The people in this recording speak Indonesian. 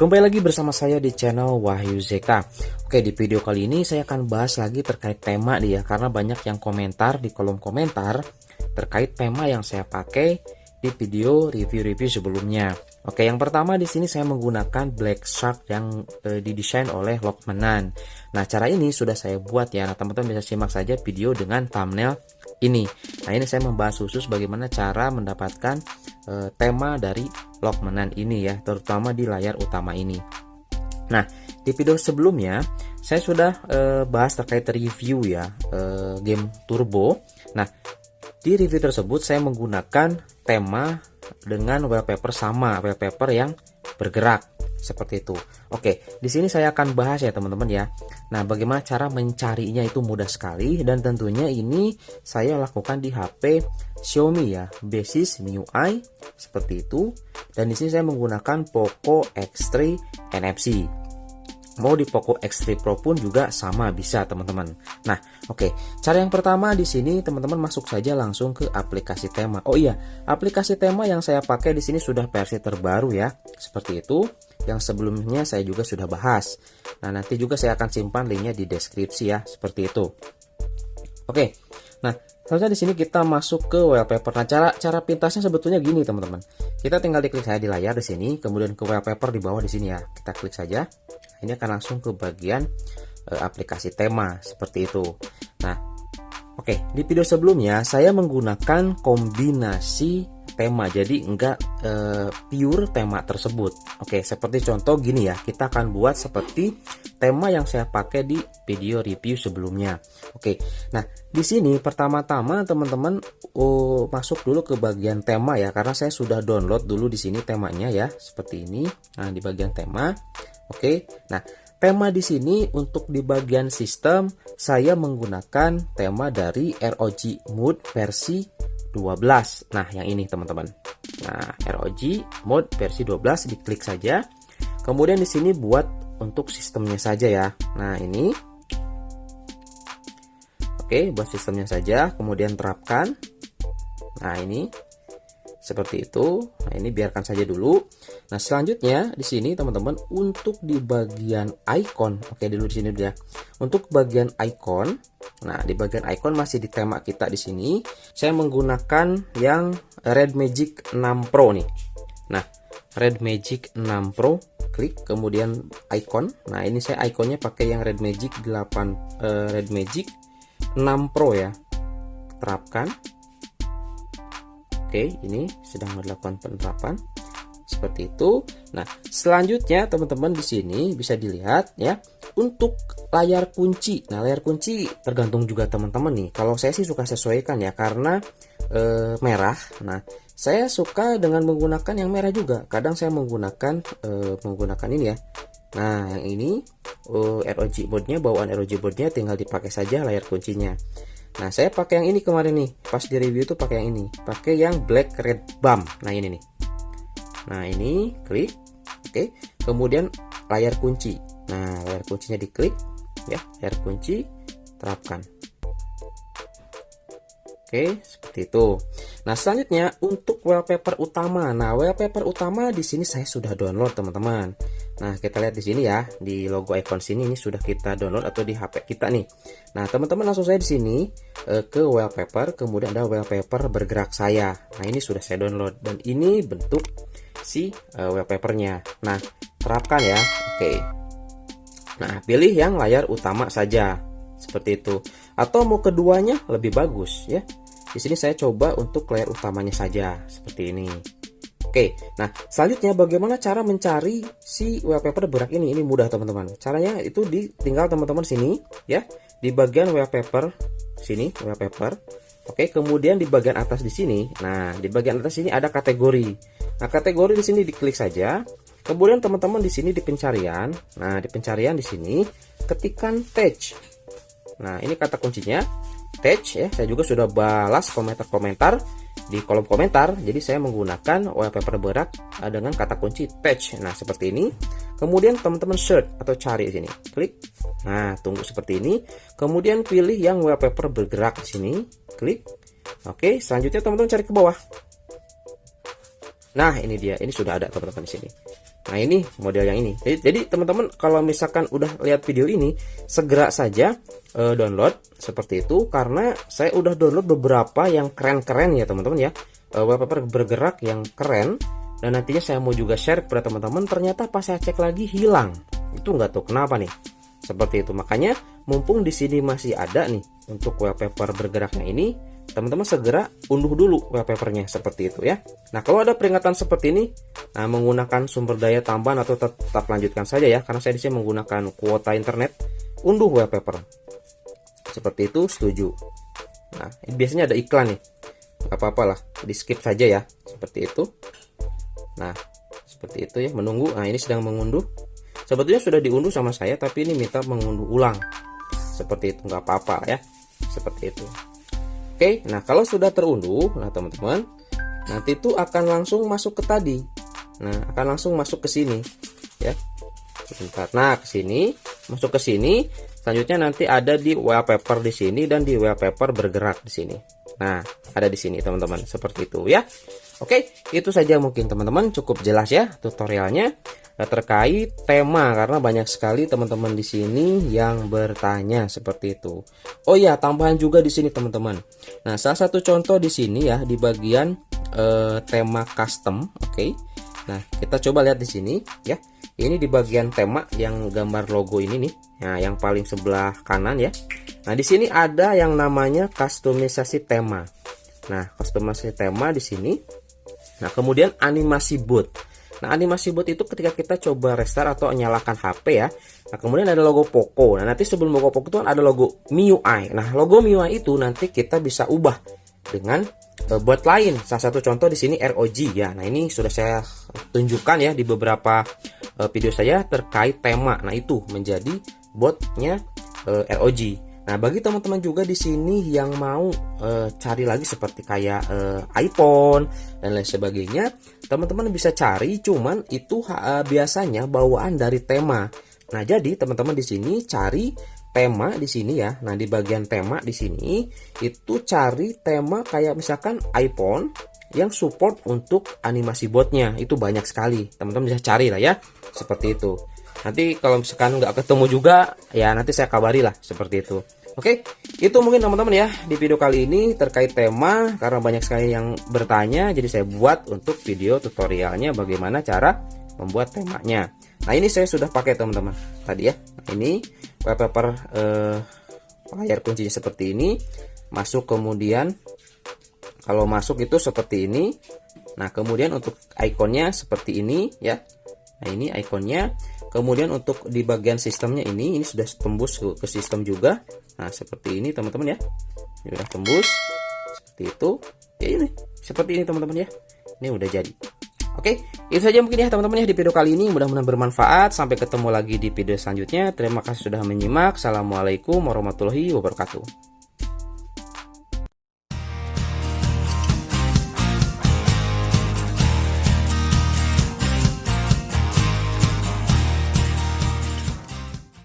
Kembali lagi bersama saya di channel Wahyu Zeka. Oke, di video kali ini saya akan bahas lagi terkait tema nih ya, karena banyak yang komentar di kolom komentar terkait tema yang saya pakai di video review-review sebelumnya. Oke, yang pertama di sini saya menggunakan Black Shark yang didesain oleh Lokmanan. Nah, cara ini sudah saya buat ya. Nah, teman-teman bisa simak saja video dengan thumbnail ini. Nah, ini saya membahas khusus bagaimana cara mendapatkan tema dari Lokmanan ini ya, terutama di layar utama ini. Nah, di video sebelumnya saya sudah bahas terkait review ya game Turbo. Nah, di review tersebut saya menggunakan tema dengan wallpaper sama, wallpaper yang bergerak seperti itu. Oke, di sini saya akan bahas ya teman-teman ya. Nah, bagaimana cara mencarinya itu mudah sekali, dan tentunya ini saya lakukan di HP Xiaomi ya, basis MIUI seperti itu. Dan di sini saya menggunakan Poco X3 NFC. Mau di Poco X3 Pro pun juga sama bisa teman-teman. Nah, oke. Cara yang pertama di sini teman-teman masuk saja langsung ke aplikasi tema. Oh iya, aplikasi tema yang saya pakai di sini sudah versi terbaru ya. Seperti itu. Yang sebelumnya saya juga sudah bahas. Nah, nanti juga saya akan simpan linknya di deskripsi ya, seperti itu. Oke. Nah, selanjutnya di sini kita masuk ke wallpaper. Nah, cara pintasnya sebetulnya gini teman-teman. Kita tinggal diklik saja di layar di sini, kemudian ke wallpaper di bawah di sini ya. Kita klik saja. Ini akan langsung ke bagian aplikasi tema seperti itu. Nah, oke, di video sebelumnya saya menggunakan kombinasi tema, jadi enggak pure tema tersebut. Oke, seperti contoh gini ya, kita akan buat seperti tema yang saya pakai di video review sebelumnya. Oke, nah di sini pertama-tama teman-teman masuk dulu ke bagian tema ya, karena saya sudah download dulu di sini temanya ya, seperti ini. Nah, di bagian tema. Oke, nah tema di sini untuk di bagian sistem saya menggunakan tema dari ROG Mode versi 12. Nah, yang ini teman-teman. Nah, ROG Mode versi 12 diklik saja. Kemudian di sini buat untuk sistemnya saja ya. Nah, ini. Oke, buat sistemnya saja, kemudian terapkan. Nah, ini seperti itu. Nah, ini biarkan saja dulu. Nah, selanjutnya di sini teman-teman untuk di bagian icon, oke dulu di sini dia. Untuk bagian icon, nah di bagian icon masih di tema kita di sini. Saya menggunakan yang Red Magic 6 Pro nih. Nah, Red Magic 6 Pro, klik kemudian icon. Nah, ini saya iconnya pakai yang Red Magic 6 Pro ya. Terapkan. Oke, ini sedang melakukan penerapan seperti itu. Nah, selanjutnya teman-teman di sini bisa dilihat ya untuk layar kunci. Nah, layar kunci tergantung juga teman-teman nih. Kalau saya sih suka sesuaikan ya, karena merah. Nah, saya suka dengan menggunakan yang merah juga. Kadang saya menggunakan ini ya. Nah, yang ini ROG boardnya, bawaan ROG boardnya tinggal dipakai saja layar kuncinya. Nah, saya pakai yang ini kemarin nih, pas di review tuh pakai yang ini, pakai yang Black Red Bump. Nah, ini nih. Nah, ini klik, oke. Kemudian layar kunci. Nah, layar kuncinya diklik, ya, layar kunci, terapkan. Oke, seperti itu. Nah, selanjutnya untuk wallpaper utama. Nah, wallpaper utama di sini saya sudah download teman-teman. Nah, kita lihat di sini ya, di logo icon sini ini sudah kita download atau di HP kita nih. Nah, teman-teman langsung saya di sini ke wallpaper, kemudian ada wallpaper bergerak saya. Nah, ini sudah saya download dan ini bentuk si wallpapernya. Nah, terapkan ya. Oke. Nah, pilih yang layar utama saja. Seperti itu. Atau mau keduanya lebih bagus ya. Di sini saya coba untuk layar utamanya saja seperti ini. Oke, nah selanjutnya bagaimana cara mencari si wallpaper bergerak ini? Ini mudah teman-teman. Caranya itu tinggal teman-teman sini ya, di bagian wallpaper sini, wallpaper. Oke, kemudian di bagian atas di sini. Nah, di bagian atas ini ada kategori. Nah, kategori di sini diklik saja. Kemudian teman-teman di sini di pencarian. Nah, di pencarian di sini ketikkan tag. Nah, ini kata kuncinya tag ya. Saya juga sudah balas komentar-komentar di kolom komentar. Jadi saya menggunakan wallpaper bergerak dengan kata kunci tag. Nah, seperti ini. Kemudian teman-teman search atau cari di sini. Klik. Nah, tunggu seperti ini. Kemudian pilih yang wallpaper bergerak di sini. Klik. Oke, selanjutnya teman-teman cari ke bawah. Nah, ini dia. Ini sudah ada teman-teman di sini. Nah ini model yang ini. Jadi teman-teman kalau misalkan udah lihat video ini, segera saja download seperti itu, karena saya udah download beberapa yang keren-keren ya teman-teman ya, wallpaper bergerak yang keren, dan nantinya saya mau juga share kepada teman-teman. Ternyata pas saya cek lagi hilang, itu nggak tahu kenapa nih, seperti itu. Makanya mumpung di sini masih ada nih untuk wallpaper bergeraknya ini, teman-teman segera unduh dulu wallpapernya seperti itu ya. Nah kalau ada peringatan seperti ini, nah menggunakan sumber daya tambahan atau tetap lanjutkan saja ya, karena saya di sini menggunakan kuota internet, unduh wallpaper seperti itu, setuju. Nah ini biasanya ada iklan nih, nggak apa-apa lah, di skip saja ya seperti itu. Nah seperti itu ya, menunggu. Nah ini sedang mengunduh, sebetulnya sudah diunduh sama saya, tapi ini minta mengunduh ulang seperti itu, nggak apa-apa ya, seperti itu. Oke, nah kalau sudah terunduh, nah teman-teman, nanti itu akan langsung masuk ke tadi. Nah, akan langsung masuk ke sini, ya. Sebentar. Nah, ke sini, masuk ke sini. Selanjutnya nanti ada di wallpaper di sini dan di wallpaper bergerak di sini. Nah, ada di sini teman-teman, seperti itu ya. Oke, itu saja mungkin teman-teman, cukup jelas ya tutorialnya terkait tema, karena banyak sekali teman-teman di sini yang bertanya seperti itu. Oh ya, tambahan juga di sini teman-teman. Nah, salah satu contoh di sini ya, di bagian tema custom, oke. Nah, kita coba lihat di sini ya. Ini di bagian tema yang gambar logo ini nih. Nah, yang paling sebelah kanan ya. Nah, di sini ada yang namanya kustomisasi tema. Nah, kustomisasi tema di sini. Nah, kemudian animasi bot. Nah, animasi bot itu ketika kita coba restart atau nyalakan HP ya. Nah, kemudian ada logo Poco. Nah, nanti sebelum logo Poco itu ada logo MIUI. Nah, logo MIUI itu nanti kita bisa ubah dengan bot lain. Salah satu contoh di sini ROG ya. Nah, ini sudah saya tunjukkan ya di beberapa video saya terkait tema. Nah, itu menjadi botnya ROG. Nah, bagi teman-teman juga di sini yang mau cari lagi seperti kayak iPhone dan lain sebagainya, teman-teman bisa cari, cuman itu biasanya bawaan dari tema. Nah, jadi teman-teman di sini cari tema di sini ya. Nah, di bagian tema di sini itu cari tema kayak misalkan iPhone yang support untuk animasi botnya. Itu banyak sekali. Teman-teman bisa cari lah ya. Seperti itu. Nanti kalau misalkan nggak ketemu juga, ya nanti saya kabari lah seperti itu. Oke, itu mungkin teman-teman ya di video kali ini terkait tema, karena banyak sekali yang bertanya, jadi saya buat untuk video tutorialnya bagaimana cara membuat temanya. Nah, ini saya sudah pakai teman-teman tadi ya. Ini wallpaper layar kuncinya seperti ini, masuk, kemudian kalau masuk itu seperti ini. Nah, kemudian untuk ikonnya seperti ini ya. Nah, ini ikonnya. Kemudian untuk di bagian sistemnya ini sudah tembus ke sistem juga. Nah, seperti ini teman-teman ya. Ini udah tembus seperti itu. Ya ini seperti ini teman-teman ya. Ini udah jadi. Oke, itu saja mungkin ya teman-teman ya di video kali ini. Mudah-mudahan bermanfaat. Sampai ketemu lagi di video selanjutnya. Terima kasih sudah menyimak. Assalamualaikum warahmatullahi wabarakatuh.